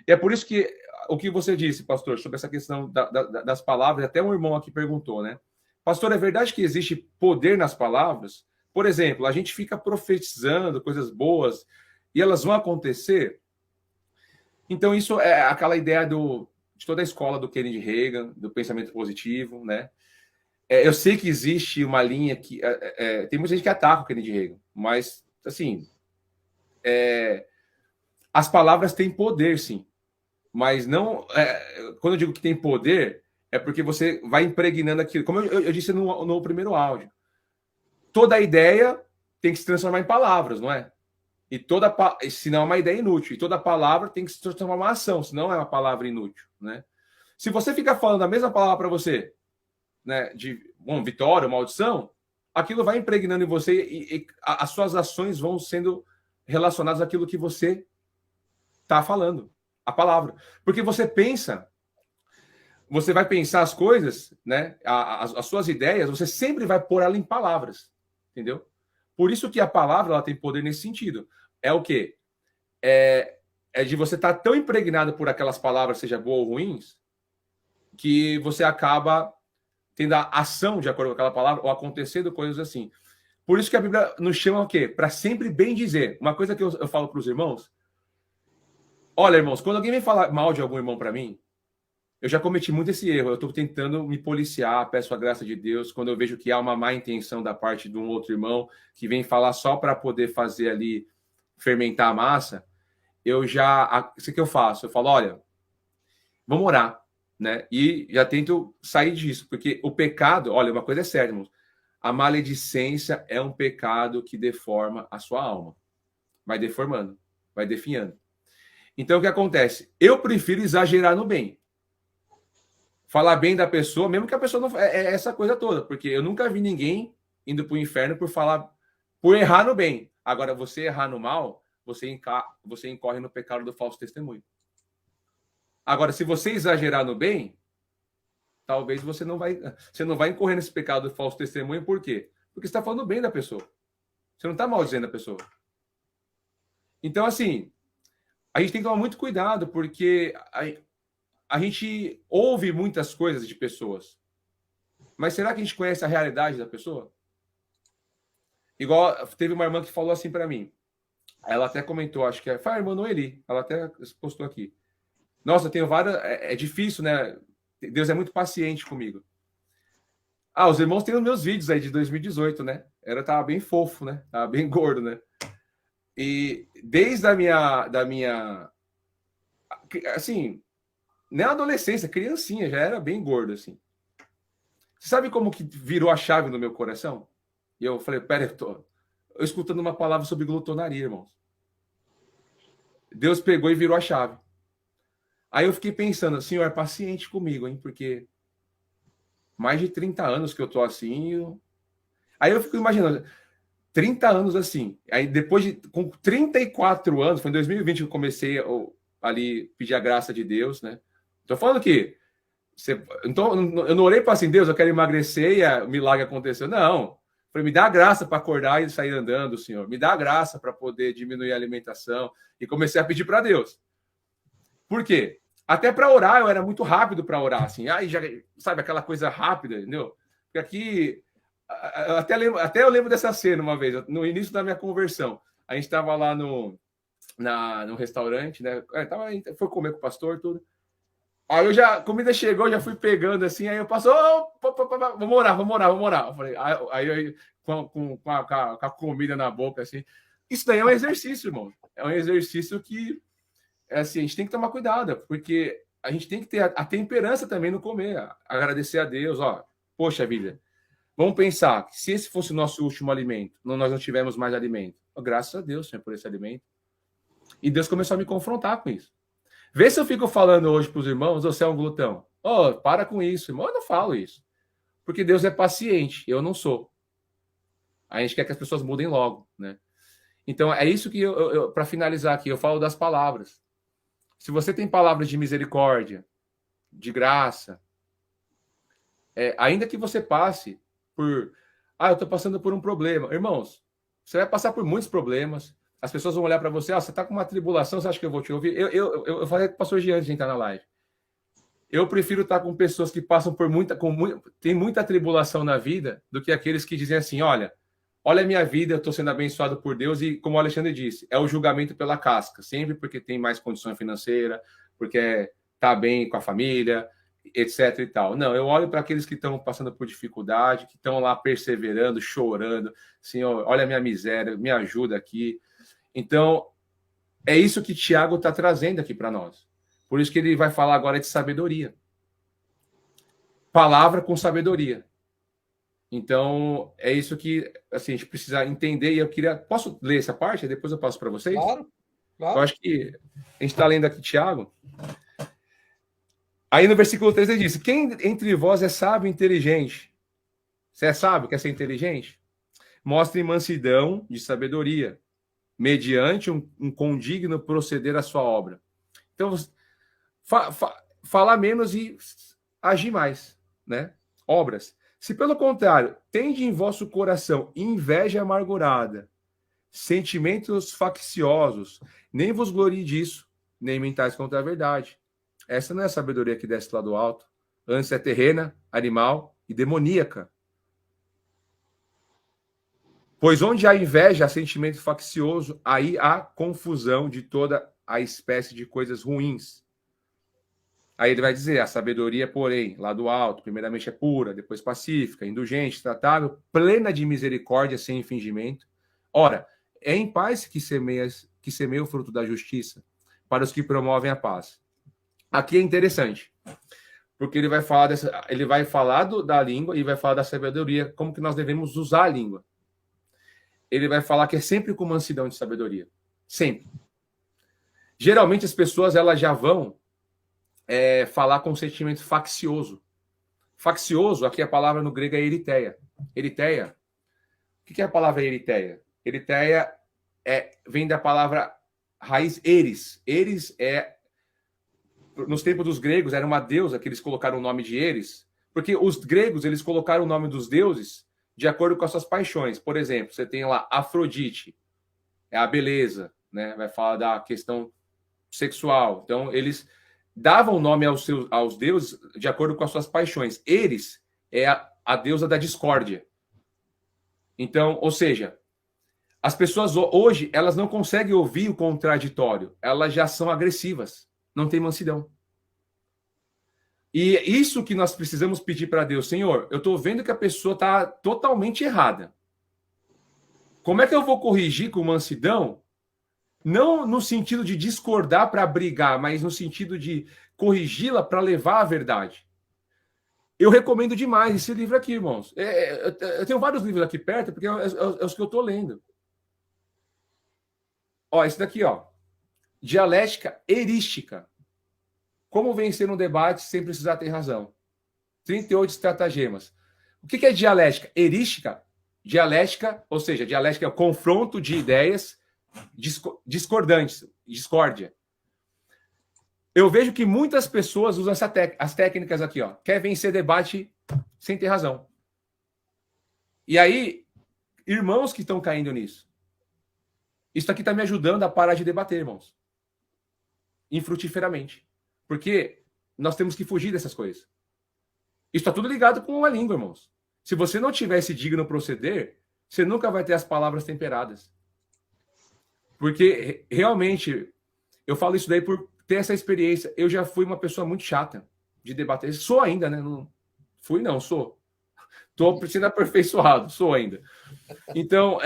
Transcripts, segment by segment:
E é por isso que o que você disse, pastor, sobre essa questão das palavras, até um irmão aqui perguntou, né? Pastor, é verdade que existe poder nas palavras? Por exemplo, a gente fica profetizando coisas boas e elas vão acontecer. Então, isso é aquela ideia de toda a escola do Kennedy Reagan, do pensamento positivo, né? Eu sei que existe uma linha que. Tem muita gente que ataca o Kennedy Reagan, mas, assim, as palavras têm poder, sim. Mas não. Quando eu digo que tem poder, é porque você vai impregnando aquilo. Como eu disse no primeiro áudio, toda ideia tem que se transformar em palavras, não é? E senão é uma ideia inútil. E toda palavra tem que se transformar em uma ação, senão é uma palavra inútil, né? Se você ficar falando a mesma palavra para você, né, de vitória, maldição, aquilo vai impregnando em você e as suas ações vão sendo relacionadas àquilo que você está falando, a palavra. Porque você vai pensar as coisas, né, as suas ideias, você sempre vai pôr ela em palavras, entendeu? Por isso que a palavra ela tem poder nesse sentido. É o quê? É de você estar tão impregnado por aquelas palavras, seja boas ou ruins, que você acaba tendo a ação de acordo com aquela palavra ou acontecendo coisas assim. Por isso que a Bíblia nos chama o quê? Para sempre bem dizer. Uma coisa que eu falo para os irmãos, olha, irmãos, quando alguém vem falar mal de algum irmão para mim, eu já cometi muito esse erro. Eu estou tentando me policiar, peço a graça de Deus. Quando eu vejo que há uma má intenção da parte de um outro irmão que vem falar só para poder fazer ali fermentar a massa, isso que eu faço? Eu falo, olha, vamos orar, né? E já tento sair disso, porque o pecado, olha, uma coisa é séria, irmãos. A maledicência é um pecado que deforma a sua alma. Vai deformando, vai definhando. Então, o que acontece? Eu prefiro exagerar no bem. Falar bem da pessoa, mesmo que a pessoa não... É essa coisa toda, porque eu nunca vi ninguém indo para o inferno por errar no bem. Agora, você errar no mal, você incorre no pecado do falso testemunho. Agora, se você exagerar no bem, talvez você não vai incorrer nesse pecado do falso testemunho, por quê? Porque você está falando bem da pessoa. Você não está maldizendo a pessoa. Então, assim, a gente tem que tomar muito cuidado, porque a gente ouve muitas coisas de pessoas. Mas será que a gente conhece a realidade da pessoa? Igual, teve uma irmã que falou assim para mim. Ela até comentou, acho que foi a irmã Noeli. Ela até postou aqui. Nossa, eu tenho várias... É difícil, né? Deus é muito paciente comigo. Os irmãos têm os meus vídeos aí de 2018, né? Tava bem fofo, né? Tava bem gordo, né? E desde da minha assim, nem adolescência, criancinha, já era bem gordo, assim. Você sabe como que virou a chave no meu coração? E eu falei, pera, eu escutando uma palavra sobre glutonaria, irmãos. Deus pegou e virou a chave. Aí eu fiquei pensando, Senhor, é paciente comigo, hein? Porque mais de 30 anos que eu tô assim. Aí eu fico imaginando, 30 anos assim. Aí depois com 34 anos, foi em 2020 que eu comecei ali pedir a graça de Deus, né? Tô falando que então, eu não orei para assim, Deus, eu quero emagrecer e o milagre aconteceu. Não. Falei, me dá a graça para acordar e sair andando, Senhor. Me dá a graça para poder diminuir a alimentação. E comecei a pedir para Deus. Por quê? Até para orar, eu era muito rápido para orar, assim. Aí já, sabe, aquela coisa rápida, entendeu? Porque aqui, até eu lembro dessa cena uma vez, no início da minha conversão. A gente estava lá no restaurante, né? Foi comer com o pastor, tudo. Aí a comida chegou, já fui pegando assim, aí eu passo, vamos orar. Eu falei, aí com a comida na boca, assim. Isso daí é um exercício, irmão. É um exercício que, assim, a gente tem que tomar cuidado, porque a gente tem que ter a temperança também no comer, agradecer a Deus, ó. Poxa vida, vamos pensar que se esse fosse o nosso último alimento, nós não tivermos mais alimento. Graças a Deus, Senhor, por esse alimento. E Deus começou a me confrontar com isso. Vê se eu fico falando hoje para os irmãos, você é um glutão. Para com isso, irmão. Eu não falo isso. Porque Deus é paciente, eu não sou. A gente quer que as pessoas mudem logo, né? Então, é isso que para finalizar aqui, eu falo das palavras. Se você tem palavras de misericórdia, de graça, ainda que você passe por... eu estou passando por um problema. Irmãos, você vai passar por muitos problemas. As pessoas vão olhar para você, você está com uma tribulação, você acha que eu vou te ouvir? Eu falei com o pastor Jean antes de entrar na live. Eu prefiro estar com pessoas que passam por tem muita tribulação na vida do que aqueles que dizem assim, olha a minha vida, eu estou sendo abençoado por Deus e, como o Alexandre disse, é o julgamento pela casca, sempre porque tem mais condição financeira, porque está bem com a família, etc e tal. Não, eu olho para aqueles que estão passando por dificuldade, que estão lá perseverando, chorando, Senhor, olha a minha miséria, me ajuda aqui. Então, é isso que Tiago está trazendo aqui para nós. Por isso que ele vai falar agora de sabedoria. Palavra com sabedoria. Então, é isso que assim, a gente precisa entender. E eu queria... Posso ler essa parte? Depois eu passo para vocês? Claro, claro. Eu acho que a gente está lendo aqui Tiago. Aí no versículo 3 ele diz: quem entre vós é sábio e inteligente? Você é sábio, quer ser inteligente? Mostre mansidão de sabedoria, mediante um condigno proceder à sua obra. Então, falar menos e agir mais, né? Obras. Se, pelo contrário, tende em vosso coração inveja amargurada, sentimentos facciosos, nem vos glorie disso, nem mentais contra a verdade. Essa não é a sabedoria que desce lá do alto. Antes é terrena, animal e demoníaca. Pois onde há inveja, há sentimento faccioso, aí há confusão de toda a espécie de coisas ruins. Aí ele vai dizer, a sabedoria, porém, lá do alto, primeiramente é pura, depois pacífica, indulgente, tratável, plena de misericórdia, sem infingimento. Ora, é em paz que semeia o fruto da justiça, para os que promovem a paz. Aqui é interessante, porque ele vai falar da língua e vai falar da sabedoria, como que nós devemos usar a língua. Ele vai falar que é sempre com mansidão de sabedoria. Sempre. Geralmente as pessoas elas já vão falar com sentimento faccioso. Faccioso, aqui a palavra no grego é eritheia. Eritheia. O que é a palavra eritheia? Eritheia vem da palavra raiz eris. Eris nos tempos dos gregos, era uma deusa que eles colocaram o nome de Eris, porque os gregos eles colocaram o nome dos deuses de acordo com as suas paixões. Por exemplo, você tem lá Afrodite, é a beleza, né? Vai falar da questão sexual. Então, eles davam nome aos deuses de acordo com as suas paixões. Eris é a deusa da discórdia. Então, ou seja, as pessoas hoje, elas não conseguem ouvir o contraditório. Elas já são agressivas. Não tem mansidão. E isso que nós precisamos pedir para Deus. Senhor, eu estou vendo que a pessoa está totalmente errada. Como é que eu vou corrigir com mansidão? Não no sentido de discordar para brigar, mas no sentido de corrigi-la para levar a verdade. Eu recomendo demais esse livro aqui, irmãos. Eu tenho vários livros aqui perto, porque é os que eu estou lendo. Ó, esse daqui, ó. Dialética erística. Como vencer um debate sem precisar ter razão. 38 estratagemas. O que é dialética? Erística. Dialética, ou seja, dialética é o confronto de ideias discordantes, discórdia. Eu vejo que muitas pessoas usam as técnicas aqui, ó. Quer vencer debate sem ter razão. E aí, irmãos que estão caindo nisso. Isso aqui está me ajudando a parar de debater, irmãos. Infrutíferamente. Porque nós temos que fugir dessas coisas. Isso está tudo ligado com a língua, irmãos. Se você não tiver esse digno proceder, você nunca vai ter as palavras temperadas. Porque, realmente, eu falo isso daí por ter essa experiência. Eu já fui uma pessoa muito chata de debater. Sou ainda, né? Não sou. Estou sendo aperfeiçoado, sou ainda. Então,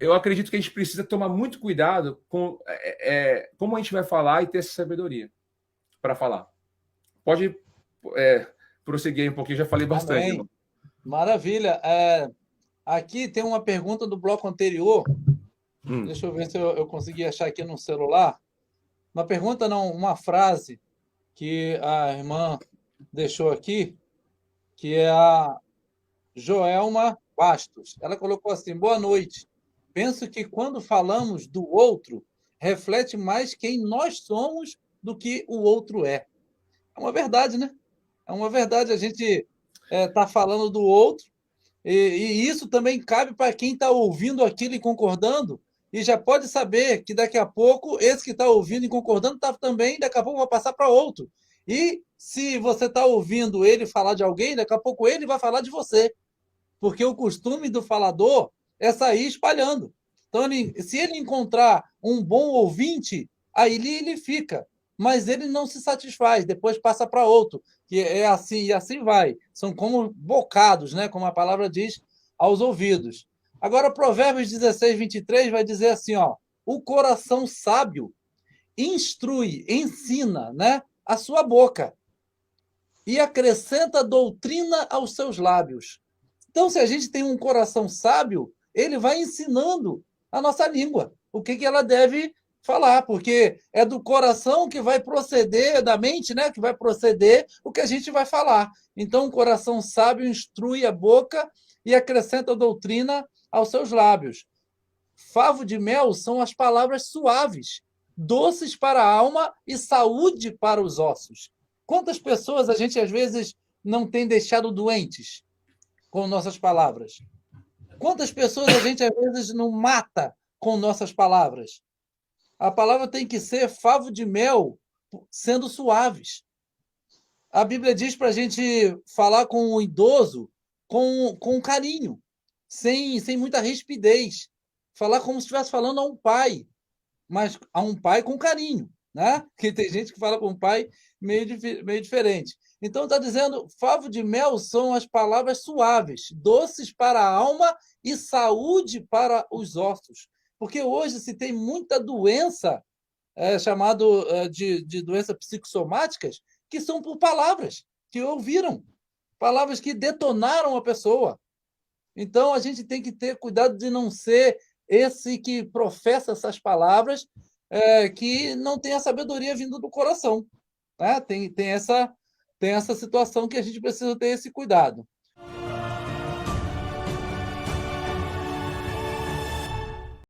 eu acredito que a gente precisa tomar muito cuidado com como a gente vai falar e ter essa sabedoria para falar. Pode prosseguir um pouquinho, já falei bastante. Amém. Maravilha. Aqui tem uma pergunta do bloco anterior. Deixa eu ver se eu consegui achar aqui no celular. Uma pergunta, não, uma frase que a irmã deixou aqui, que é a Joelma Bastos. Ela colocou assim: boa noite. Penso que quando falamos do outro, reflete mais quem nós somos do que o outro é. É uma verdade, né? É uma verdade. A gente está falando do outro, e isso também cabe para quem está ouvindo aquilo e concordando, e já pode saber que daqui a pouco esse que está ouvindo e concordando tá também, daqui a pouco vai passar para outro. E se você está ouvindo ele falar de alguém, daqui a pouco ele vai falar de você. Porque o costume do falador é sair espalhando. Então, se ele encontrar um bom ouvinte, aí ele fica. Mas ele não se satisfaz, depois passa para outro. Que é assim, e assim vai. São como bocados, né? Como a palavra diz, aos ouvidos. Agora, Provérbios 16, 23 vai dizer assim: ó, o coração sábio instrui, ensina, né, a sua boca e acrescenta doutrina aos seus lábios. Então, se a gente tem um coração sábio, ele vai ensinando a nossa língua, o que ela deve falar, porque é do coração que vai proceder, da mente, né, que vai proceder o que a gente vai falar. Então, o coração sábio instrui a boca e acrescenta doutrina aos seus lábios. Favo de mel são as palavras suaves, doces para a alma e saúde para os ossos. Quantas pessoas a gente, às vezes, não tem deixado doentes com nossas palavras? Quantas pessoas a gente, às vezes, não mata com nossas palavras? A palavra tem que ser favo de mel, sendo suaves. A Bíblia diz para a gente falar com o idoso com carinho, sem muita rispidez. Falar como se estivesse falando a um pai, mas a um pai com carinho, né? Porque tem gente que fala com um pai meio diferente. Então está dizendo, favo de mel são as palavras suaves, doces para a alma e saúde para os ossos. Porque hoje se tem muita doença, chamado de doenças psicossomáticas, que são por palavras que ouviram, palavras que detonaram a pessoa. Então a gente tem que ter cuidado de não ser esse que professa essas palavras que não tem a sabedoria vindo do coração. Né? Tem essa situação que a gente precisa ter esse cuidado.